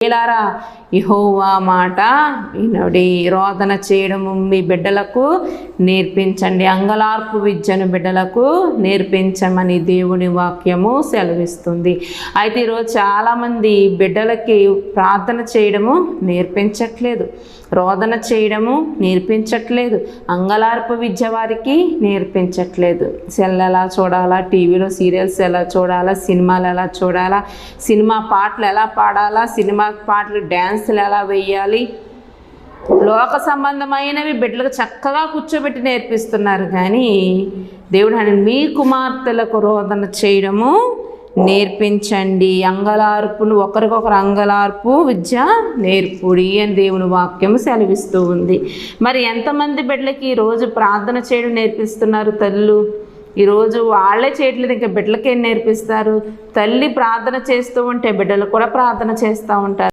ఏలారా యెహోవా మాట వినుడి. రోదన చేయడము మీ బిడ్డలకు నేర్పించండి. అంగలార్పు విద్యను బిడ్డలకు నేర్పించమని దేవుని వాక్యము సెలవిస్తుంది. అయితే ఈరోజు చాలామంది బిడ్డలకి ప్రార్థన చేయడము నేర్పించట్లేదు, రోదన చేయడము నేర్పించట్లేదు, అంగలార్పు విద్య వారికి నేర్పించట్లేదు. సెల్ ఎలా చూడాలా, టీవీలో సీరియల్స్ ఎలా చూడాలా, సినిమాలు ఎలా చూడాలా, సినిమా పాటలు ఎలా పాడాలా, సినిమా పాటలు డ్యాన్సులు ఎలా వేయాలి, లోక సంబంధమైనవి బిడ్డలకు చక్కగా కూర్చోబెట్టి నేర్పిస్తున్నారు. కానీ దేవుడు అని మీ కుమార్తెలకు రోదన చేయడము నేర్పించండి. అంగలార్పును ఒకరికొకరు అంగలార్పు విద్య నేర్పుడి అని దేవుని వాక్యము సెలవిస్తూ ఉంది. మరి ఎంతమంది బిడ్డలకి ఈరోజు ప్రార్థన చేయడం నేర్పిస్తున్నారు తల్లు? ఈరోజు వాళ్ళే చేయట్లేదు, ఇంకా బిడ్డలకేం నేర్పిస్తారు? తల్లి ప్రార్థన చేస్తూ ఉంటే బిడ్డలు కూడా ప్రార్థన చేస్తూ ఉంటారు.